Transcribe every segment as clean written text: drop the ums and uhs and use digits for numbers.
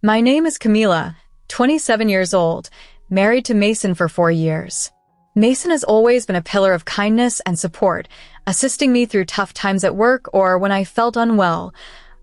My name is Camila, 27 years old, married to Mason for 4 years. Mason has always been a pillar of kindness and support, assisting me through tough times at work or when I felt unwell,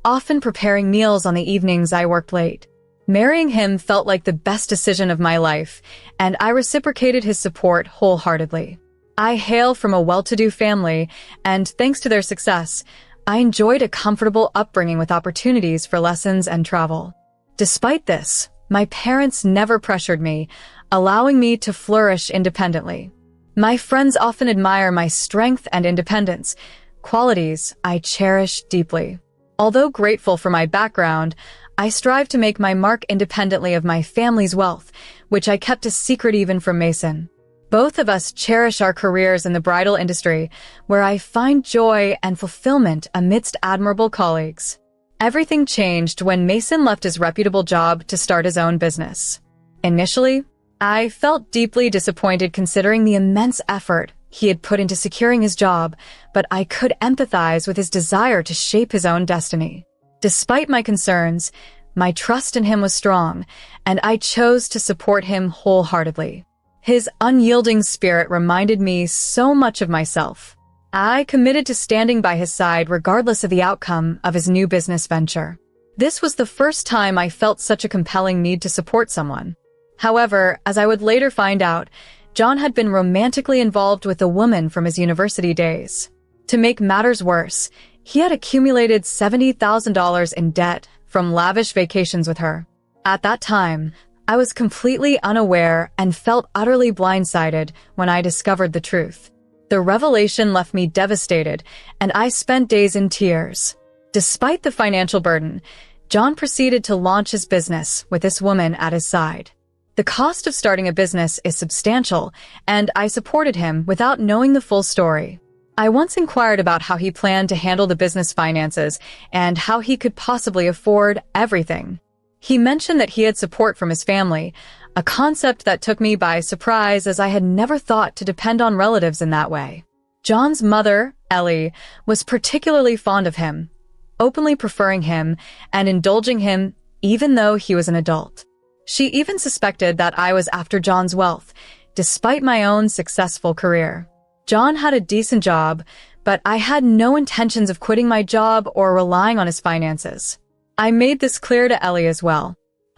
often preparing meals on the evenings I worked late. Marrying him felt like the best decision of my life, and I reciprocated his support wholeheartedly. I hail from a well-to-do family, and thanks to their success, I enjoyed a comfortable upbringing with opportunities for lessons and travel. Despite this, my parents never pressured me, allowing me to flourish independently. My friends often admire my strength and independence, qualities I cherish deeply. Although grateful for my background, I strive to make my mark independently of my family's wealth, which I kept a secret even from Mason. Both of us cherish our careers in the bridal industry, where I find joy and fulfillment amidst admirable colleagues. Everything changed when Mason left his reputable job to start his own business. Initially, I felt deeply disappointed considering the immense effort he had put into securing his job, but I could empathize with his desire to shape his own destiny. Despite my concerns, my trust in him was strong, and I chose to support him wholeheartedly. His unyielding spirit reminded me so much of myself. I committed to standing by his side regardless of the outcome of his new business venture. This was the first time I felt such a compelling need to support someone. However, as I would later find out, John had been romantically involved with a woman from his university days. To make matters worse, he had accumulated $70,000 in debt from lavish vacations with her. At that time, I was completely unaware and felt utterly blindsided when I discovered the truth. The revelation left me devastated, and I spent days in tears. Despite the financial burden, John proceeded to launch his business with this woman at his side. The cost of starting a business is substantial, and I supported him without knowing the full story. I once inquired about how he planned to handle the business finances and how he could possibly afford everything. He mentioned that he had support from his family, a concept that took me by surprise as I had never thought to depend on relatives in that way. John's mother, Ellie, was particularly fond of him, openly preferring him and indulging him even though he was an adult. She even suspected that I was after John's wealth, despite my own successful career. John had a decent job, but I had no intentions of quitting my job or relying on his finances. I made this clear to Ellie as well.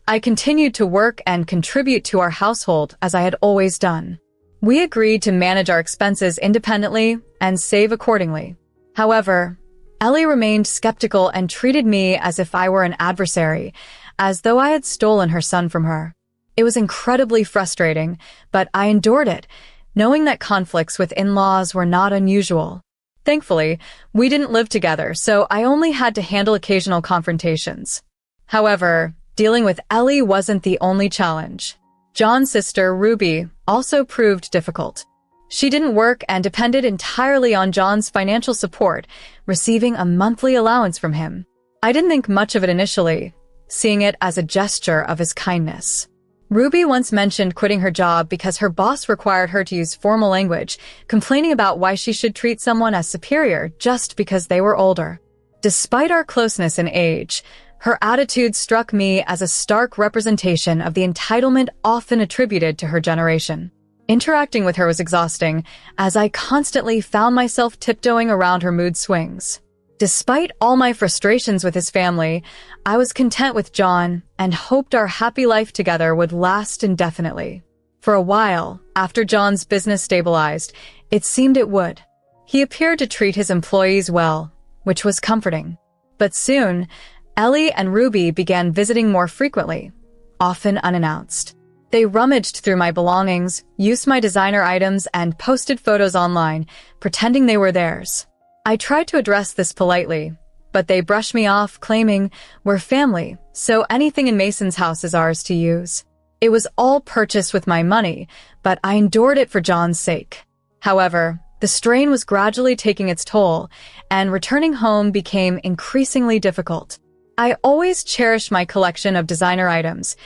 I continued to work and contribute to our household as I had always done. We agreed to manage our expenses independently and save accordingly. However, Ellie remained skeptical and treated me as if I were an adversary, as though I had stolen her son from her. It was incredibly frustrating, but I endured it, knowing that conflicts with in-laws were not unusual. Thankfully, we didn't live together, so I only had to handle occasional confrontations. However, dealing with Ellie wasn't the only challenge. John's sister, Ruby, also proved difficult. She didn't work and depended entirely on John's financial support, receiving a monthly allowance from him. I didn't think much of it initially, seeing it as a gesture of his kindness. Ruby once mentioned quitting her job because her boss required her to use formal language, complaining about why she should treat someone as superior just because they were older. Despite our closeness in age, her attitude struck me as a stark representation of the entitlement often attributed to her generation. Interacting with her was exhausting, as I constantly found myself tiptoeing around her mood swings. Despite all my frustrations with his family, I was content with John and hoped our happy life together would last indefinitely. For a while, after John's business stabilized, it seemed it would. He appeared to treat his employees well, which was comforting. But soon, Ellie and Ruby began visiting more frequently, often unannounced. They rummaged through my belongings, used my designer items, and posted photos online, pretending they were theirs. I tried to address this politely, but they brushed me off, claiming, "We're family, so anything in Mason's house is ours to use." It was all purchased with my money, but I endured it for John's sake. However, the strain was gradually taking its toll, and returning home became increasingly difficult. I always cherished my collection of designer items,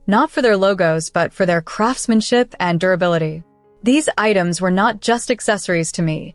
not for their logos but for their craftsmanship and durability. These items were not just accessories to me.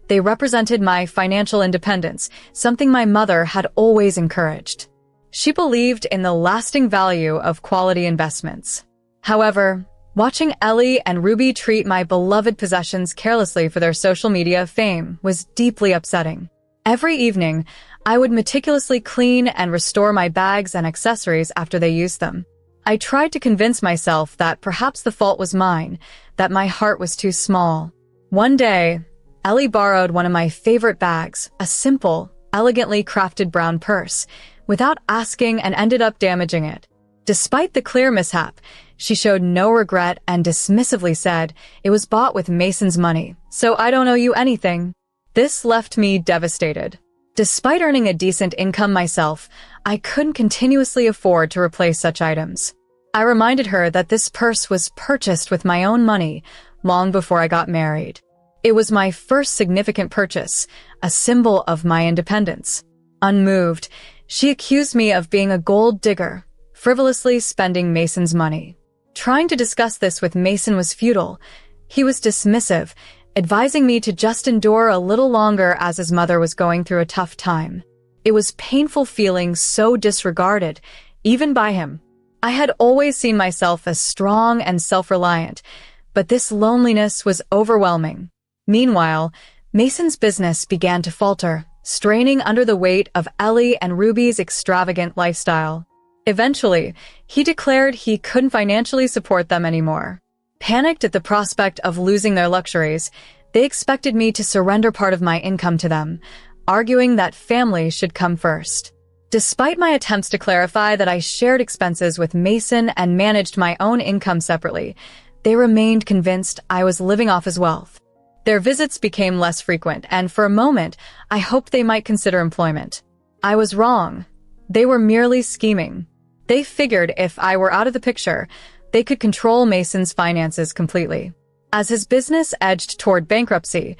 They represented my financial independence, something my mother had always encouraged. She believed in the lasting value of quality investments. However, watching Ellie and Ruby treat my beloved possessions carelessly for their social media fame was deeply upsetting. Every evening, I would meticulously clean and restore my bags and accessories after they used them. I tried to convince myself that perhaps the fault was mine, that my heart was too small. One day, Ellie borrowed one of my favorite bags, a simple, elegantly crafted brown purse, without asking and ended up damaging it. Despite the clear mishap, she showed no regret and dismissively said, "It was bought with Mason's money, so I don't owe you anything." This left me devastated. Despite earning a decent income myself, I couldn't continuously afford to replace such items. I reminded her that this purse was purchased with my own money long before I got married. It was my first significant purchase, a symbol of my independence. Unmoved, she accused me of being a gold digger, frivolously spending Mason's money. Trying to discuss this with Mason was futile. He was dismissive, advising me to just endure a little longer as his mother was going through a tough time. It was painful feeling so disregarded, even by him. I had always seen myself as strong and self-reliant, but this loneliness was overwhelming. Meanwhile, Mason's business began to falter, straining under the weight of Ellie and Ruby's extravagant lifestyle. Eventually, he declared he couldn't financially support them anymore. Panicked at the prospect of losing their luxuries, they expected me to surrender part of my income to them, arguing that family should come first. Despite my attempts to clarify that I shared expenses with Mason and managed my own income separately, they remained convinced I was living off his wealth. Their visits became less frequent, and for a moment, I hoped they might consider employment. I was wrong. They were merely scheming. They figured if I were out of the picture, they could control Mason's finances completely. As his business edged toward bankruptcy,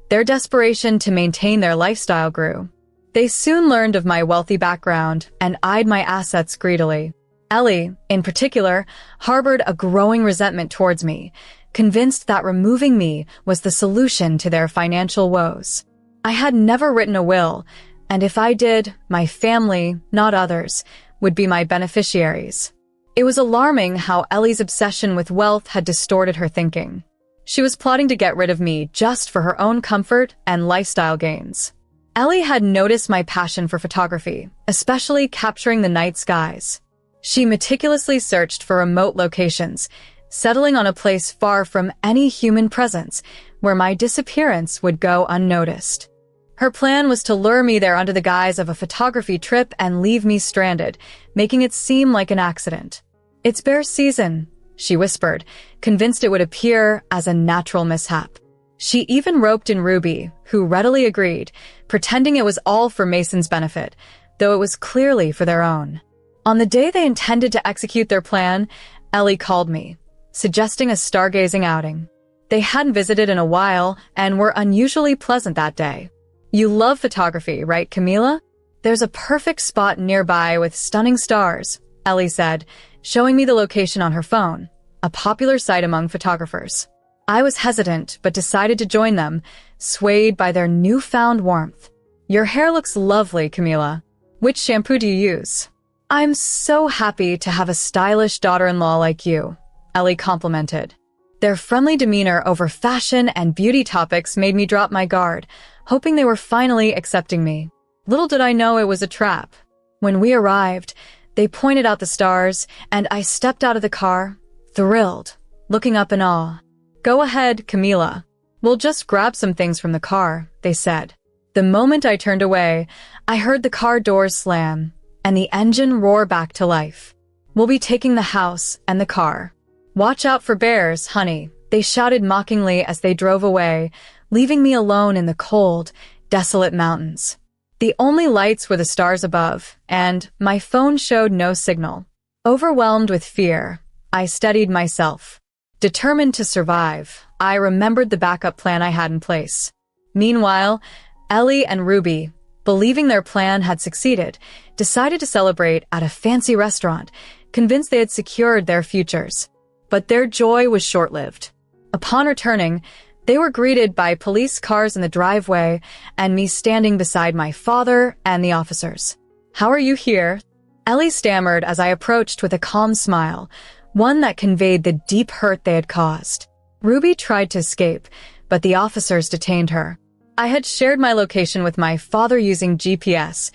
their desperation to maintain their lifestyle grew. They soon learned of my wealthy background and eyed my assets greedily. Ellie, in particular, harbored a growing resentment towards me, convinced that removing me was the solution to their financial woes. I had never written a will, and if I did, my family, not others, would be my beneficiaries. It was alarming how Ellie's obsession with wealth had distorted her thinking. She was plotting to get rid of me just for her own comfort and lifestyle gains. Ellie had noticed my passion for photography, especially capturing the night skies. She meticulously searched for remote locations, settling on a place far from any human presence, where my disappearance would go unnoticed. Her plan was to lure me there under the guise of a photography trip and leave me stranded, making it seem like an accident. "It's bear season," she whispered, convinced it would appear as a natural mishap. She even roped in Ruby, who readily agreed, pretending it was all for Mason's benefit, though it was clearly for their own. On the day they intended to execute their plan, Ellie called me, suggesting a stargazing outing. They hadn't visited in a while and were unusually pleasant that day. "You love photography, right, Camila? There's a perfect spot nearby with stunning stars," Ellie said, showing me the location on her phone, a popular site among photographers. I was hesitant, but decided to join them, swayed by their newfound warmth. "Your hair looks lovely, Camila. Which shampoo do you use?" "I'm so happy to have a stylish daughter-in-law like you," Ellie complimented. Their friendly demeanor over fashion and beauty topics made me drop my guard, hoping they were finally accepting me. Little did I know it was a trap. When we arrived, they pointed out the stars, and I stepped out of the car, thrilled, looking up in awe. "Go ahead, Camila. We'll just grab some things from the car," they said. The moment I turned away, I heard the car doors slam, and the engine roar back to life. "We'll be taking the house and the car. Watch out for bears, honey," they shouted mockingly as they drove away, leaving me alone in the cold, desolate mountains. The only lights were the stars above, and my phone showed no signal. Overwhelmed with fear, I steadied myself. Determined to survive, I remembered the backup plan I had in place. Meanwhile, Ellie and Ruby, believing their plan had succeeded, decided to celebrate at a fancy restaurant, convinced they had secured their futures. But their joy was short-lived. Upon returning, they were greeted by police cars in the driveway and me standing beside my father and the officers. "How are you here?" Ellie stammered as I approached with a calm smile, one that conveyed the deep hurt they had caused. Ruby tried to escape, but the officers detained her. I had shared my location with my father using GPS,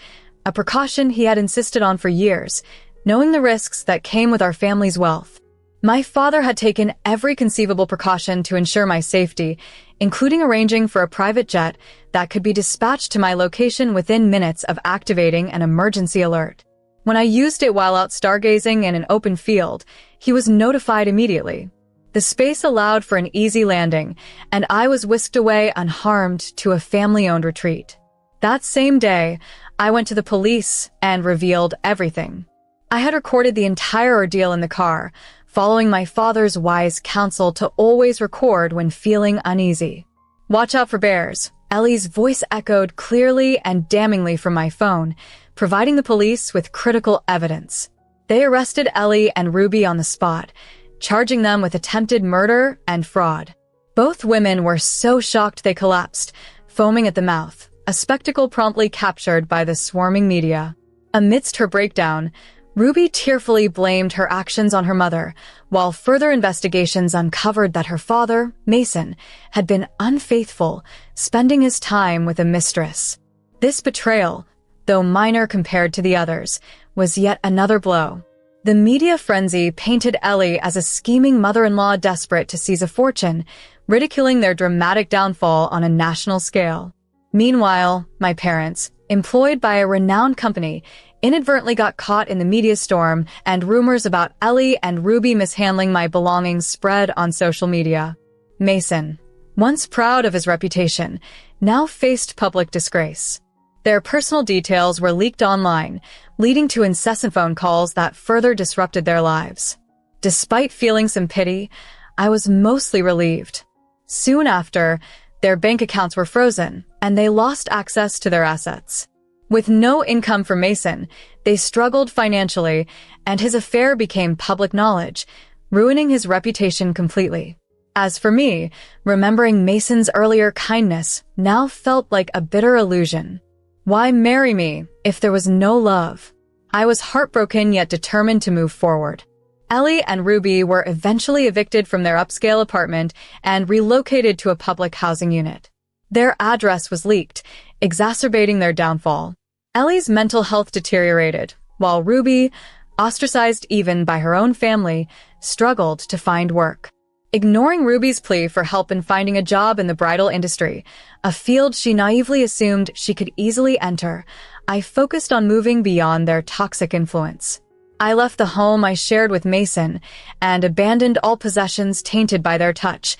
a precaution he had insisted on for years, knowing the risks that came with our family's wealth. My father had taken every conceivable precaution to ensure my safety, including arranging for a private jet that could be dispatched to my location within minutes of activating an emergency alert. When I used it while out stargazing in an open field, he was notified immediately. The space allowed for an easy landing, and I was whisked away unharmed to a family-owned retreat. That same day, I went to the police and revealed everything. I had recorded the entire ordeal in the car, following my father's wise counsel to always record when feeling uneasy. "Watch out for bears," Ellie's voice echoed clearly and damningly from my phone, providing the police with critical evidence. They arrested Ellie and Ruby on the spot, charging them with attempted murder and fraud. Both women were so shocked they collapsed, foaming at the mouth, a spectacle promptly captured by the swarming media. Amidst her breakdown, Ruby tearfully blamed her actions on her mother, while further investigations uncovered that her father, Mason, had been unfaithful, spending his time with a mistress. This betrayal, though minor compared to the others, was yet another blow. The media frenzy painted Ellie as a scheming mother-in-law desperate to seize a fortune, ridiculing their dramatic downfall on a national scale. Meanwhile, my parents, employed by a renowned company, inadvertently got caught in the media storm, and rumors about Ellie and Ruby mishandling my belongings spread on social media. Mason, once proud of his reputation, now faced public disgrace. Their personal details were leaked online, leading to incessant phone calls that further disrupted their lives. Despite feeling some pity, I was mostly relieved. Soon after, their bank accounts were frozen, and they lost access to their assets. With no income from Mason, they struggled financially, and his affair became public knowledge, ruining his reputation completely. As for me, remembering Mason's earlier kindness now felt like a bitter illusion. Why marry me if there was no love? I was heartbroken yet determined to move forward. Ellie and Ruby were eventually evicted from their upscale apartment and relocated to a public housing unit. Their address was leaked, exacerbating their downfall. Ellie's mental health deteriorated, while Ruby, ostracized even by her own family, struggled to find work. Ignoring Ruby's plea for help in finding a job in the bridal industry, a field she naively assumed she could easily enter, I focused on moving beyond their toxic influence. I left the home I shared with Mason and abandoned all possessions tainted by their touch,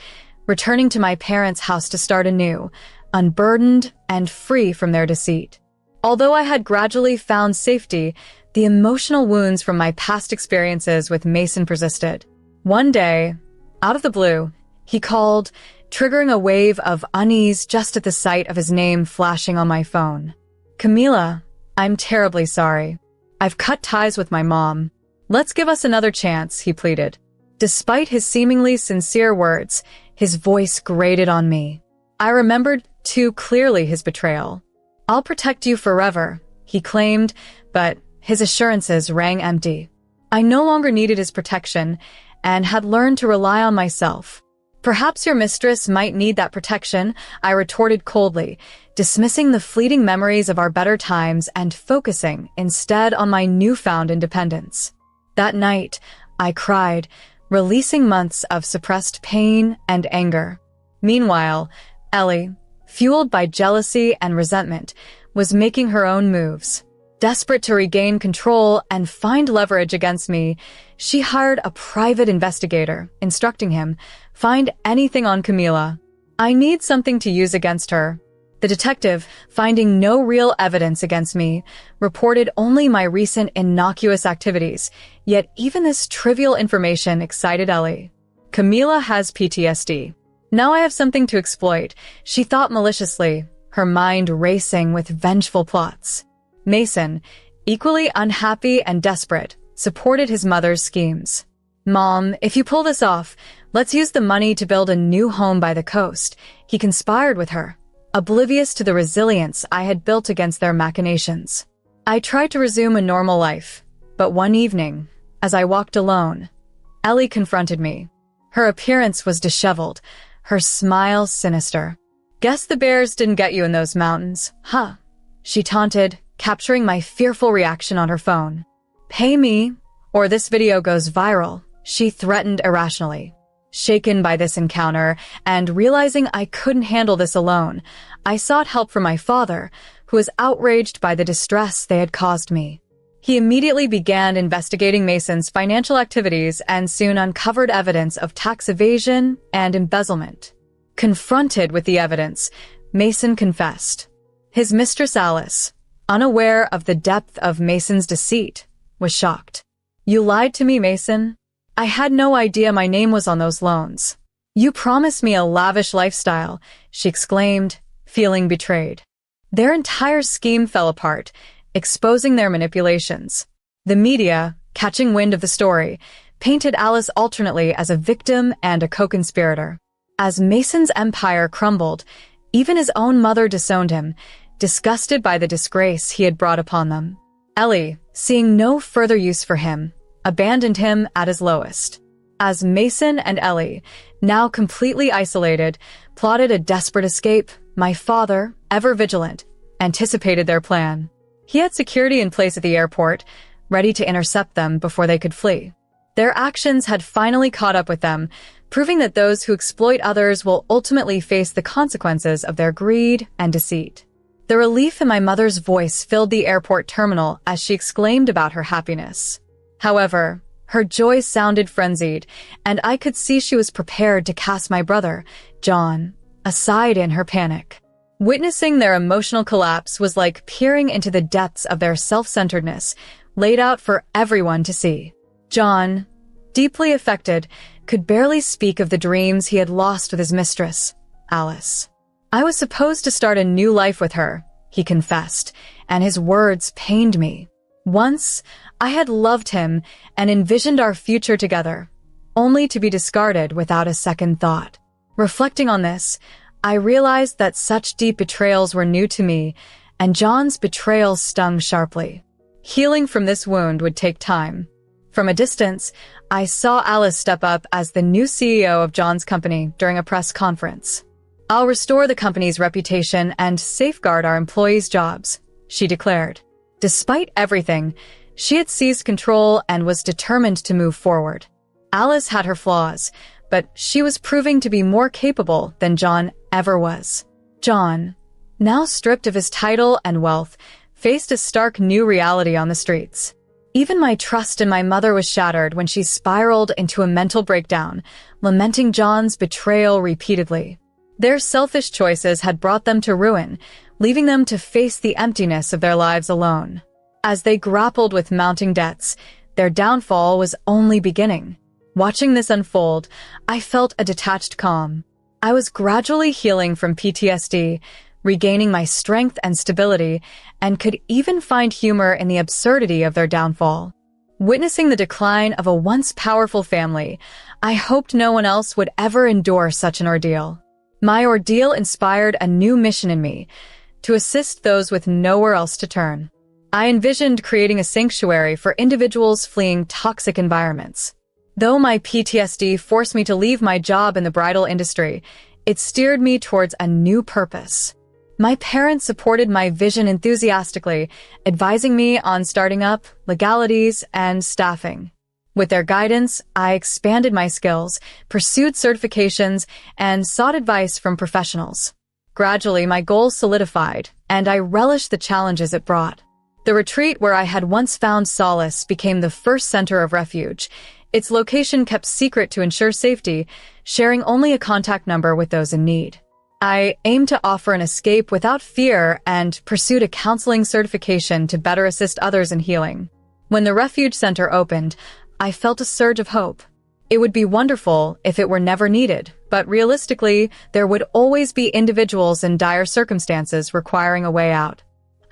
returning to my parents' house to start anew, unburdened and free from their deceit. Although I had gradually found safety, the emotional wounds from my past experiences with Mason persisted. One day, out of the blue, he called, triggering a wave of unease just at the sight of his name flashing on my phone. "Camila, I'm terribly sorry. I've cut ties with my mom. Let's give us another chance," he pleaded. Despite his seemingly sincere words, his voice grated on me. I remembered too clearly his betrayal. "I'll protect you forever," he claimed, but his assurances rang empty. I no longer needed his protection and had learned to rely on myself. "Perhaps your mistress might need that protection," I retorted coldly, dismissing the fleeting memories of our better times and focusing instead on my newfound independence. That night, I cried, releasing months of suppressed pain and anger. Meanwhile, Ellie, fueled by jealousy and resentment, was making her own moves. Desperate to regain control and find leverage against me, she hired a private investigator, instructing him, "Find anything on Camila. I need something to use against her." The detective, finding no real evidence against me, reported only my recent innocuous activities, yet even this trivial information excited Ellie. "Camila has PTSD. Now I have something to exploit," she thought maliciously, her mind racing with vengeful plots. Mason, equally unhappy and desperate, supported his mother's schemes. "Mom, if you pull this off, let's use the money to build a new home by the coast," he conspired with her, oblivious to the resilience I had built against their machinations. I tried to resume a normal life, But one evening, as I walked alone, Ellie confronted me. Her appearance was disheveled, her smile sinister. "Guess the bears didn't get you in those mountains, huh?" she taunted, capturing my fearful reaction on her phone. "Pay me, or this video goes viral," she threatened irrationally. Shaken by this encounter and realizing I couldn't handle this alone, I sought help from my father, who was outraged by the distress they had caused me. He immediately began investigating Mason's financial activities and soon uncovered evidence of tax evasion and embezzlement. Confronted with the evidence, Mason confessed. His mistress Alice, unaware of the depth of Mason's deceit, was shocked. "You lied to me, Mason. I had no idea my name was on those loans. You promised me a lavish lifestyle," she exclaimed, feeling betrayed. Their entire scheme fell apart, exposing their manipulations. The media, catching wind of the story, painted Alice alternately as a victim and a co-conspirator. As Mason's empire crumbled, even his own mother disowned him, disgusted by the disgrace he had brought upon them. Ellie, seeing no further use for him, abandoned him at his lowest. As Mason and Ellie, now completely isolated, plotted a desperate escape, my father, ever vigilant, anticipated their plan. He had security in place at the airport, ready to intercept them before they could flee. Their actions had finally caught up with them, proving that those who exploit others will ultimately face the consequences of their greed and deceit. The relief in my mother's voice filled the airport terminal as she exclaimed about her happiness. However, her joy sounded frenzied, and I could see she was prepared to cast my brother, John, aside in her panic. Witnessing their emotional collapse was like peering into the depths of their self-centeredness, laid out for everyone to see. John, deeply affected, could barely speak of the dreams he had lost with his mistress, Alice. "I was supposed to start a new life with her," he confessed, and his words pained me. "Once, I had loved him and envisioned our future together, only to be discarded without a second thought." Reflecting on this, I realized that such deep betrayals were new to me, and John's betrayal stung sharply. Healing from this wound would take time. From a distance, I saw Alice step up as the new CEO of John's company during a press conference. "I'll restore the company's reputation and safeguard our employees' jobs," she declared. Despite everything, she had seized control and was determined to move forward. Alice had her flaws, but she was proving to be more capable than John ever was. John, now stripped of his title and wealth, faced a stark new reality on the streets. Even my trust in my mother was shattered when she spiraled into a mental breakdown, lamenting John's betrayal repeatedly. Their selfish choices had brought them to ruin, leaving them to face the emptiness of their lives alone. As they grappled with mounting debts, their downfall was only beginning. Watching this unfold, I felt a detached calm. I was gradually healing from PTSD, regaining my strength and stability, and could even find humor in the absurdity of their downfall. Witnessing the decline of a once powerful family, I hoped no one else would ever endure such an ordeal. My ordeal inspired a new mission in me, to assist those with nowhere else to turn. I envisioned creating a sanctuary for individuals fleeing toxic environments. Though my PTSD forced me to leave my job in the bridal industry, it steered me towards a new purpose. My parents supported my vision enthusiastically, advising me on starting up, legalities, and staffing. With their guidance, I expanded my skills, pursued certifications, and sought advice from professionals. Gradually, my goals solidified, and I relished the challenges it brought. The retreat where I had once found solace became the first center of refuge, its location kept secret to ensure safety, sharing only a contact number with those in need. I aimed to offer an escape without fear and pursued a counseling certification to better assist others in healing. When the refuge center opened, I felt a surge of hope. It would be wonderful if it were never needed, but realistically, there would always be individuals in dire circumstances requiring a way out.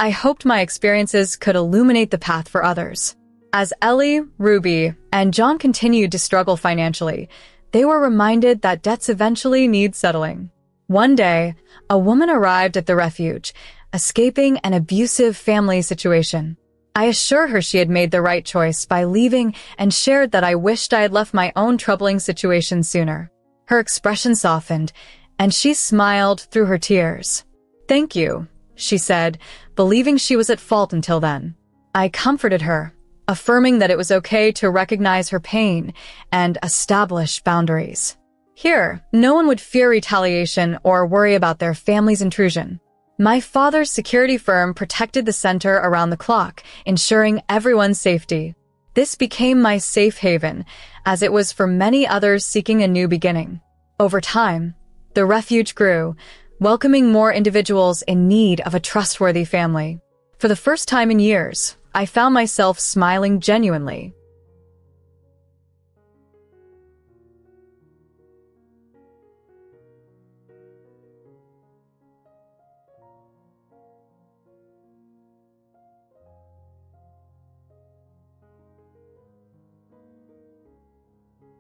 I hoped my experiences could illuminate the path for others. As Ellie, Ruby, and John continued to struggle financially, they were reminded that debts eventually need settling. One day, a woman arrived at the refuge, escaping an abusive family situation. I assured her she had made the right choice by leaving and shared that I wished I had left my own troubling situation sooner. Her expression softened, and she smiled through her tears. "Thank you," she said, believing she was at fault until then. I comforted her, affirming that it was okay to recognize her pain and establish boundaries. Here, no one would fear retaliation or worry about their family's intrusion. My father's security firm protected the center around the clock, ensuring everyone's safety. This became my safe haven, as it was for many others seeking a new beginning. Over time, the refuge grew, welcoming more individuals in need of a trustworthy family. For the first time in years, I found myself smiling genuinely.